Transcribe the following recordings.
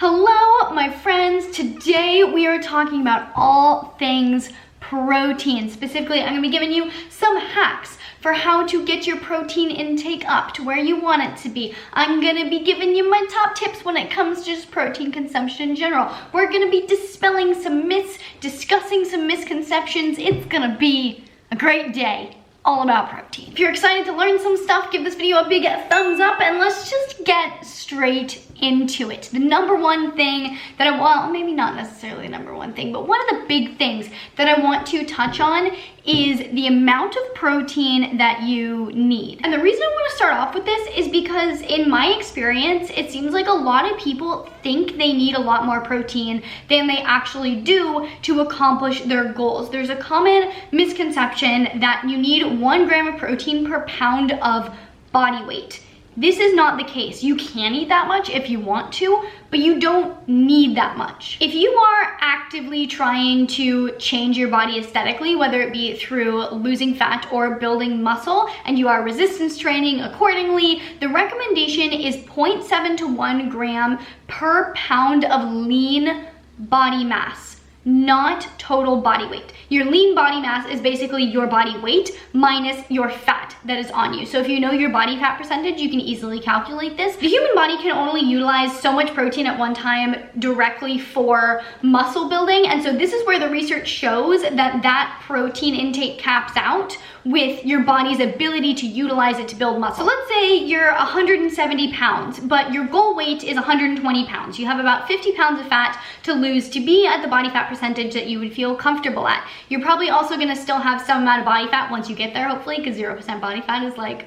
Hello, my friends. Today we are talking about all things protein. Specifically, I'm going to be giving you some hacks for how to get your protein intake up to where you want it to be. I'm going to be giving you my top tips when it comes to just protein consumption in general. We're going to be dispelling some myths, discussing some misconceptions. It's going to be a great day. All about protein. If you're excited to learn some stuff, give this video a big thumbs up and let's just get straight into it. The number one thing that well, maybe not necessarily the number one thing, but one of the big things that I want to touch on is the amount of protein that you need. And the reason I want to start off with this is because in my experience, it seems like a lot of people think they need a lot more protein than they actually do to accomplish their goals. There's a common misconception that you need 1 gram of protein per pound of body weight. This is not the case. You can eat that much if you want to, but you don't need that much. If you are actively trying to change your body aesthetically, whether it be through losing fat or building muscle, and you are resistance training accordingly, the recommendation is 0.7 to 1 gram per pound of lean body mass, not total body weight. Your lean body mass is basically your body weight minus your fat that is on you. So if you know your body fat percentage, you can easily calculate this. The human body can only utilize so much protein at one time directly for muscle building. And so this is where the research shows that protein intake caps out with your body's ability to utilize it to build muscle. So let's say you're 170 pounds, but your goal weight is 120 pounds. You have about 50 pounds of fat to lose to be at the body fat percentage that you would feel comfortable at. You're probably also gonna still have some amount of body fat once you get there, hopefully, because 0% body fat is like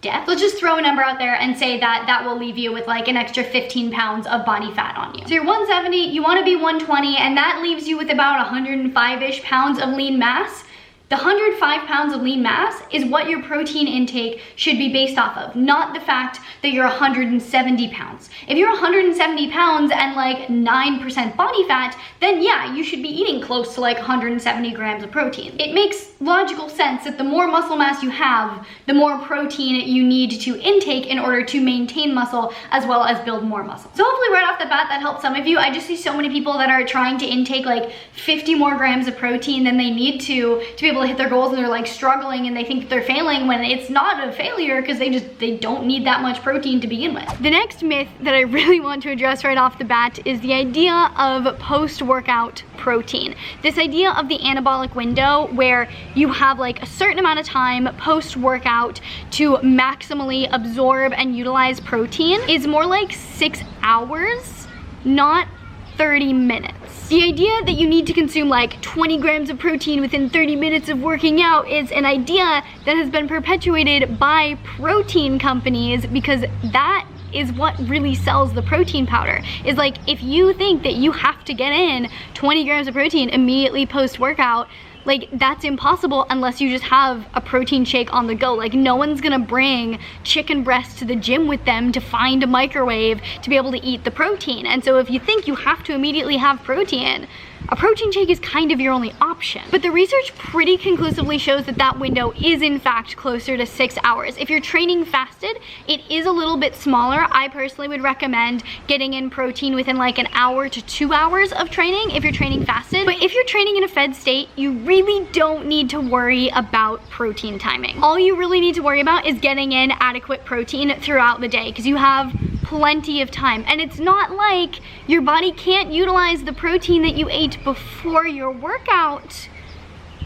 death. Let's just throw a number out there and say that that will leave you with like an extra 15 pounds of body fat on you. So you're 170, you wanna be 120, and that leaves you with about 105-ish pounds of lean mass. The 105 pounds of lean mass is what your protein intake should be based off of, not the fact that you're 170 pounds. If you're 170 pounds and like 9% body fat, then yeah, you should be eating close to like 170 grams of protein. It makes logical sense that the more muscle mass you have, the more protein you need to intake in order to maintain muscle as well as build more muscle. So hopefully right off the bat that helps some of you. I just see so many people that are trying to intake like 50 more grams of protein than they need to be able to hit their goals, and they're like struggling and they think they're failing when it's not a failure because they don't need that much protein to begin with. The next myth that I really want to address right off the bat is the idea of post-workout protein. This idea of the anabolic window where you have like a certain amount of time post-workout to maximally absorb and utilize protein is more like 6 hours, not 30 minutes. The idea that you need to consume like 20 grams of protein within 30 minutes of working out is an idea that has been perpetuated by protein companies because that is what really sells the protein powder. Is like, if you think that you have to get in 20 grams of protein immediately post-workout, like that's impossible unless you just have a protein shake on the go. Like no one's gonna bring chicken breast to the gym with them to find a microwave to be able to eat the protein. And so if you think you have to immediately have protein, a protein shake is kind of your only option. But the research pretty conclusively shows that that window is in fact closer to 6 hours. If you're training fasted, it is a little bit smaller. I personally would recommend getting in protein within like an hour to 2 hours of training if you're training fasted. But if you're training in a fed state, you really don't need to worry about protein timing. All you really need to worry about is getting in adequate protein throughout the day because you have plenty of time. And it's not like your body can't utilize the protein that you ate before your workout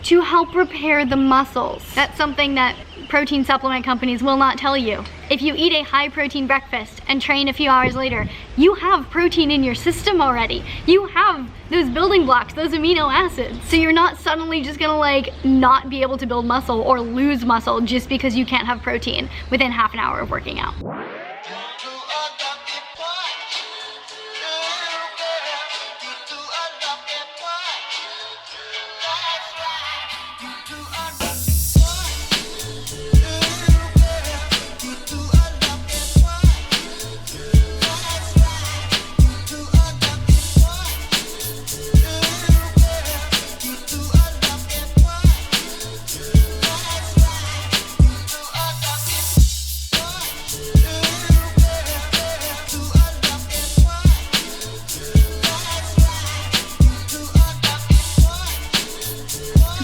to help repair the muscles. That's something that protein supplement companies will not tell you. If you eat a high protein breakfast and train a few hours later, you have protein in your system already. You have those building blocks, those amino acids. So you're not suddenly just gonna like not be able to build muscle or lose muscle just because you can't have protein within half an hour of working out.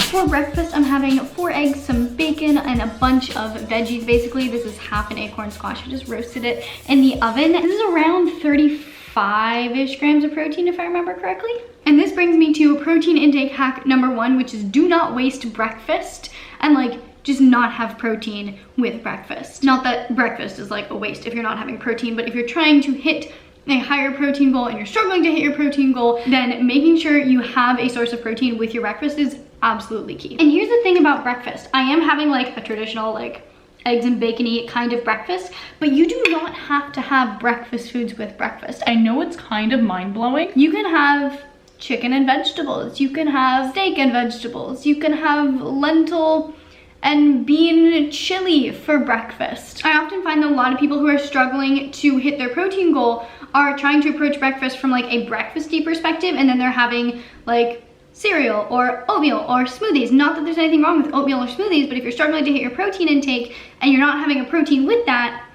For breakfast, I'm having 4 eggs, some bacon, and a bunch of veggies. Basically, this is half an acorn squash. I just roasted it in the oven. This is around 35-ish grams of protein, if I remember correctly. And this brings me to protein intake hack number 1, which is do not waste breakfast and like just not have protein with breakfast. Not that breakfast is like a waste if you're not having protein, but if you're trying to hit a higher protein goal and you're struggling to hit your protein goal, then making sure you have a source of protein with your breakfast is absolutely key. And here's the thing about breakfast. I am having like a traditional like eggs and bacon-y kind of breakfast, but you do not have to have breakfast foods with breakfast. I know it's kind of mind-blowing. You can have chicken and vegetables. You can have steak and vegetables. You can have lentil and bean chili for breakfast. I often find that a lot of people who are struggling to hit their protein goal are trying to approach breakfast from like a breakfasty perspective, and then they're having like cereal or oatmeal or smoothies. Not that there's anything wrong with oatmeal or smoothies, but if you're struggling to hit your protein intake and you're not having a protein with that,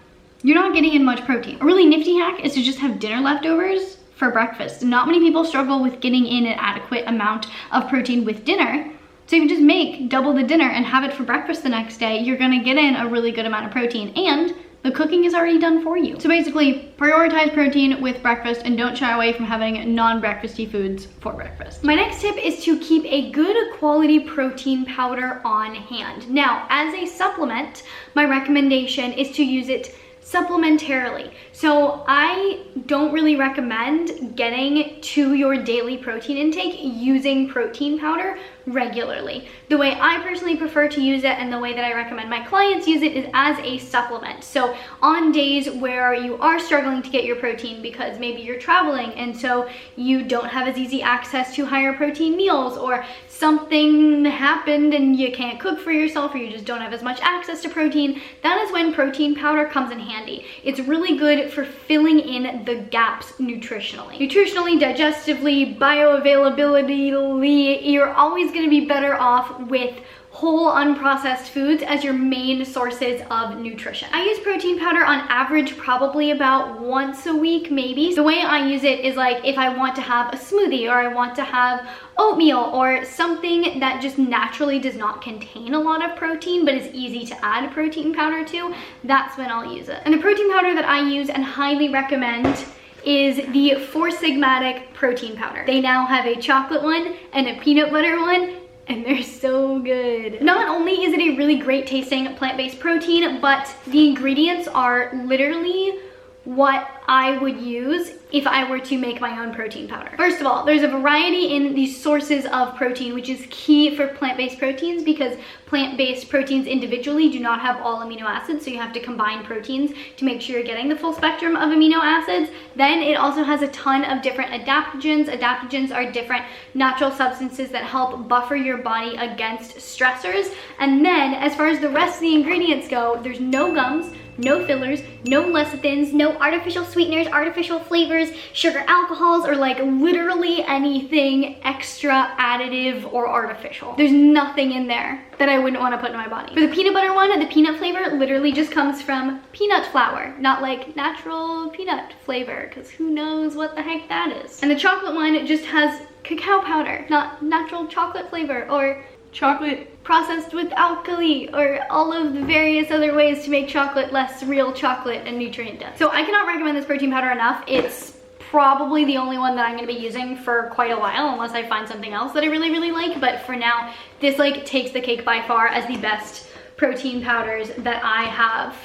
you're not getting in much protein. A really nifty hack is to just have dinner leftovers for breakfast. Not many people struggle with getting in an adequate amount of protein with dinner. So you can just make double the dinner and have it for breakfast the next day. You're gonna get in a really good amount of protein, and the cooking is already done for you. So basically, prioritize protein with breakfast and don't shy away from having non-breakfasty foods for breakfast. My next tip is to keep a good quality protein powder on hand. Now, as a supplement, my recommendation is to use it supplementarily. So I don't really recommend getting to your daily protein intake using protein powder regularly. The way I personally prefer to use it and the way that I recommend my clients use it is as a supplement. So on days where you are struggling to get your protein because maybe you're traveling and so you don't have as easy access to higher protein meals, or something happened and you can't cook for yourself, or you just don't have as much access to protein, that is when protein powder comes in handy. It's really good for filling in the gaps nutritionally. Nutritionally, digestively, bioavailability, you're always going to be better off with whole unprocessed foods as your main sources of nutrition. I use protein powder on average probably about once a week, maybe. The way I use it is like if I want to have a smoothie, or I want to have oatmeal, or something that just naturally does not contain a lot of protein but is easy to add protein powder to, that's when I'll use it. And the protein powder that I use and highly recommend is the SIGMATIC protein powder. They now have a chocolate one and a peanut butter one, and they're so good. Not only is it a really great tasting plant-based protein, but the ingredients are literally what I would use if I were to make my own protein powder. First of all, there's a variety in these sources of protein, which is key for plant-based proteins because plant-based proteins individually do not have all amino acids, so you have to combine proteins to make sure you're getting the full spectrum of amino acids. Then it also has a ton of different adaptogens. Adaptogens are different natural substances that help buffer your body against stressors. And then as far as the rest of the ingredients go, there's no gums, no fillers, no lecithins, no artificial sweeteners, artificial flavors, sugar alcohols, or like literally anything extra additive or artificial. There's nothing in there that I wouldn't want to put in my body. For the peanut butter one, the peanut flavor literally just comes from peanut flour, not like natural peanut flavor, because who knows what the heck that is. And the chocolate one just has cacao powder, not natural chocolate flavor, or chocolate processed with alkali, or all of the various other ways to make chocolate less real chocolate and nutrient dense. So I cannot recommend this protein powder enough. It's probably the only one that I'm going to be using for quite a while, unless I find something else that I really, really like. But for now, this like takes the cake by far as the best protein powders that I have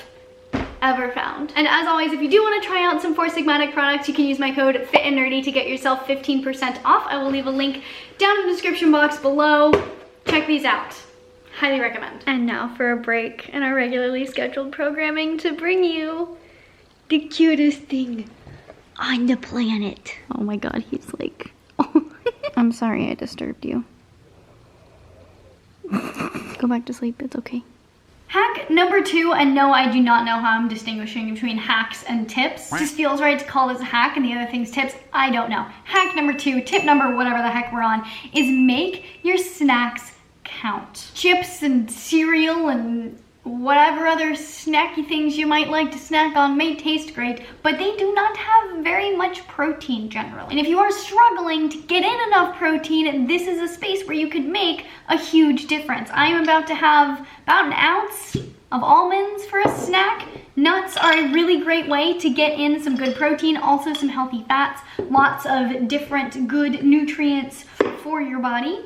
ever found. And as always, if you do want to try out some SIGMATIC products, you can use my code FITANDNERDY to get yourself 15% off. I will leave a link down in the description box below. Check these out. Highly recommend. And now for a break in our regularly scheduled programming to bring you the cutest thing on the planet. Oh my god, he's like, oh. I'm sorry I disturbed you. Go back to sleep, it's okay. Hack number 2, and no, I do not know how I'm distinguishing between hacks and tips. It just feels right to call this a hack and the other thing's tips. I don't know. Hack number 2, tip number whatever the heck we're on, is make your snacks count. Chips and cereal and whatever other snacky things you might like to snack on may taste great, but they do not have very much protein generally. And if you are struggling to get in enough protein, this is a space where you could make a huge difference. I am about to have about an ounce of almonds for a snack. Nuts are a really great way to get in some good protein, also some healthy fats, lots of different good nutrients for your body.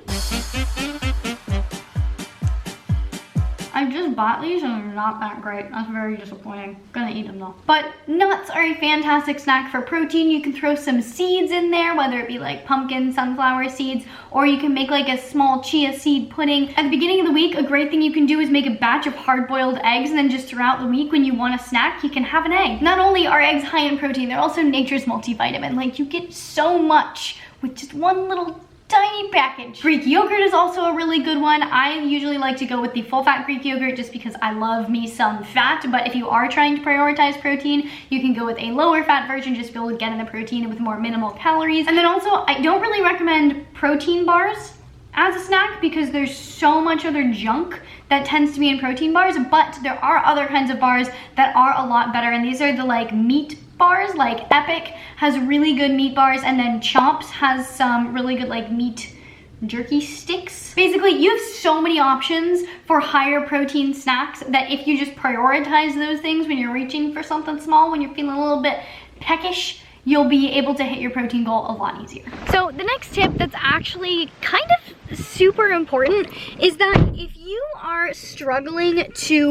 I just bought these and they're not that great. That's very disappointing. Gonna eat them though. But nuts are a fantastic snack for protein. You can throw some seeds in there, whether it be like pumpkin, sunflower seeds, or you can make like a small chia seed pudding. At the beginning of the week, a great thing you can do is make a batch of hard-boiled eggs, and then just throughout the week when you want a snack, you can have an egg. Not only are eggs high in protein, they're also nature's multivitamin. Like, you get so much with just one little tiny package. Greek yogurt is also a really good one. I usually like to go with the full-fat Greek yogurt just because I love me some fat, but if you are trying to prioritize protein, you can go with a lower fat version just to be able to get in the protein with more minimal calories. And then also, I don't really recommend protein bars as a snack because there's so much other junk that tends to be in protein bars, but there are other kinds of bars that are a lot better, and these are the like meat bars. Like Epic has really good meat bars, and then Chomps has some really good like meat jerky sticks. Basically, you have so many options for higher protein snacks that if you just prioritize those things when you're reaching for something small, when you're feeling a little bit peckish, you'll be able to hit your protein goal a lot easier. So the next tip that's actually kind of super important is that if you are struggling to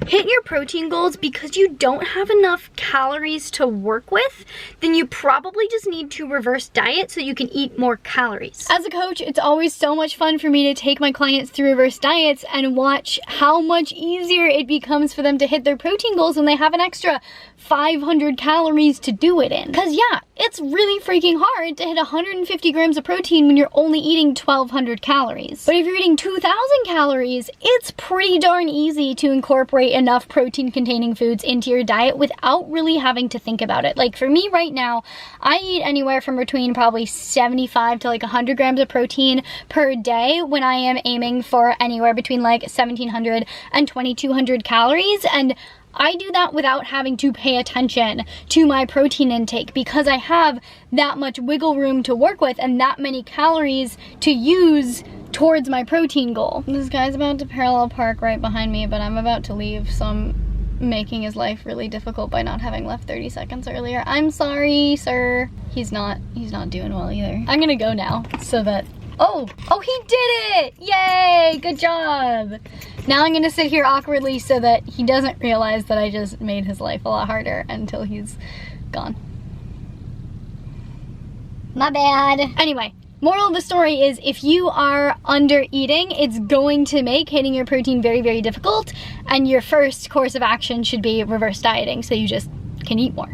hit your protein goals because you don't have enough calories to work with, then you probably just need to reverse diet so you can eat more calories. As a coach, it's always so much fun for me to take my clients through reverse diets and watch how much easier it becomes for them to hit their protein goals when they have an extra 500 calories to do it in. Because yeah, it's really freaking hard to hit 150 grams of protein when you're only eating 1,200 calories. But if you're eating 2,000 calories, it's pretty darn easy to incorporate enough protein containing foods into your diet without really having to think about it. Like for me right now, I eat anywhere from between probably 75 to like 100 grams of protein per day when I am aiming for anywhere between like 1,700 and 2,200 calories. And I do that without having to pay attention to my protein intake because I have that much wiggle room to work with and that many calories to use towards my protein goal. This guy's about to parallel park right behind me, but I'm about to leave, so I'm making his life really difficult by not having left 30 seconds earlier. I'm sorry, sir. He's not doing well either. I'm gonna go now so that, oh, he did it! Yay, good job. Now I'm gonna sit here awkwardly so that he doesn't realize that I just made his life a lot harder until he's gone. My bad. Anyway, moral of the story is if you are under eating, it's going to make hitting your protein very, very difficult, and your first course of action should be reverse dieting so you just can eat more.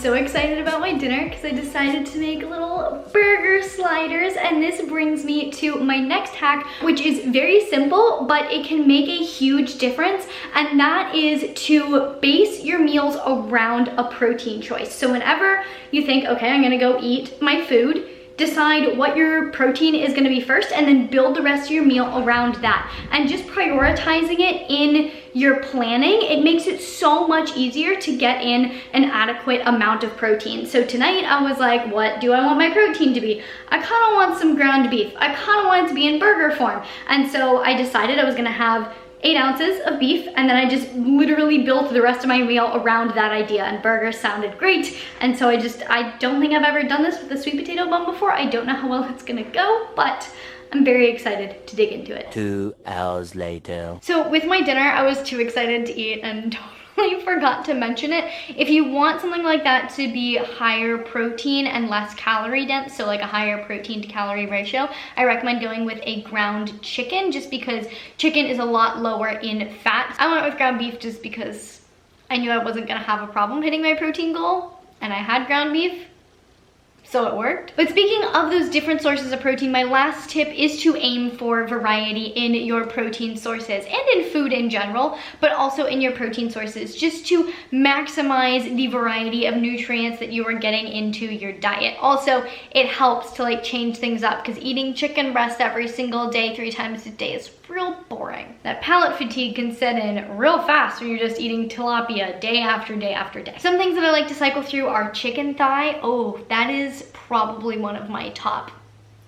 So excited about my dinner because I decided to make little burger sliders, and this brings me to my next hack, which is very simple, but it can make a huge difference, and that is to base your meals around a protein choice. So whenever you think, okay, I'm gonna go eat my food, decide what your protein is gonna be first and then build the rest of your meal around that. And just prioritizing it in your planning, it makes it so much easier to get in an adequate amount of protein. So tonight I was like, what do I want my protein to be? I kind of want some ground beef. I kind of want it to be in burger form. And so I decided I was gonna have 8 ounces of beef, and then I just literally built the rest of my meal around that idea, and burgers sounded great. And so I don't think I've ever done this with a sweet potato bun before. I don't know how well it's gonna go, but I'm very excited to dig into it. 2 hours later. So with my dinner, I was too excited to eat and totally forgot to mention it. If you want something like that to be higher protein and less calorie dense, so like a higher protein to calorie ratio, I recommend going with a ground chicken, just because chicken is a lot lower in fat. I went with ground beef just because I knew I wasn't gonna have a problem hitting my protein goal, and I had ground beef, so it worked. But speaking of those different sources of protein, my last tip is to aim for variety in your protein sources and in food in general, but also in your protein sources, just to maximize the variety of nutrients that you are getting into your diet. Also, it helps to like change things up, because eating chicken breast every single day, 3 times a day is real boring. That palate fatigue can set in real fast when you're just eating tilapia day after day after day. Some things that I like to cycle through are chicken thigh. Oh, that is probably one of my top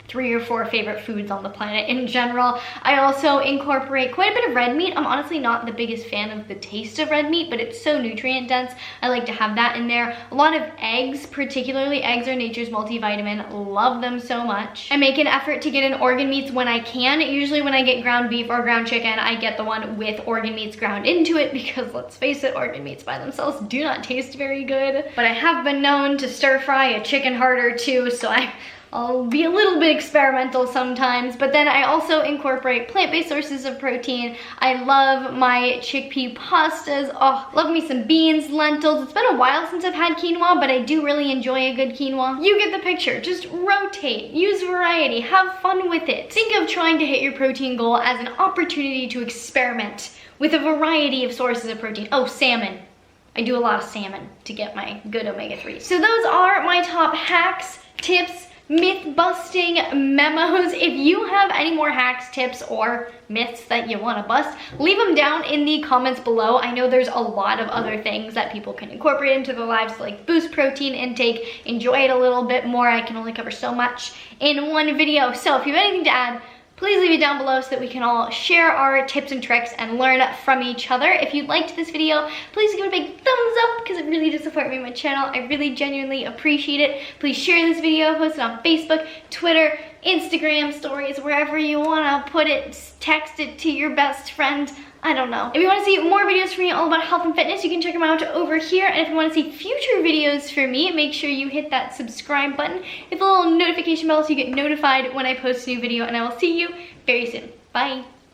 3 or 4 favorite foods on the planet in general. I also incorporate quite a bit of red meat. I'm honestly not the biggest fan of the taste of red meat, but it's so nutrient dense. I like to have that in there. A lot of eggs, particularly eggs are nature's multivitamin. Love them so much. I make an effort to get in organ meats when I can. Usually when I get ground beef or ground chicken, I get the one with organ meats ground into it, because let's face it, organ meats by themselves do not taste very good. But I have been known to stir fry a chicken heart or two, so I'll be a little bit experimental sometimes. But then I also incorporate plant-based sources of protein. I love my chickpea pastas. Oh, love me some beans, lentils. It's been a while since I've had quinoa, but I do really enjoy a good quinoa. You get the picture. Just rotate, use variety, have fun with it. Think of trying to hit your protein goal as an opportunity to experiment with a variety of sources of protein. Oh, salmon. I do a lot of salmon to get my good omega-3s. So those are my top hacks, tips, myth-busting memos. If you have any more hacks, tips, or myths that you want to bust, leave them down in the comments below. I know there's a lot of other things that people can incorporate into their lives, like boost protein intake, enjoy it a little bit more. I can only cover so much in one video. So if you have anything to add, please leave it down below so that we can all share our tips and tricks and learn from each other. If you liked this video, please give it a big thumbs up, because it really does support me and my channel. I really genuinely appreciate it. Please share this video, post it on Facebook, Twitter, Instagram stories, wherever you want to put it. Text it to your best friend. I don't know. If you want to see more videos from me all about health and fitness, you can check them out over here. And if you want to see future videos from me, make sure you hit that subscribe button. Hit the little notification bell so you get notified when I post a new video, and I will see you very soon. Bye.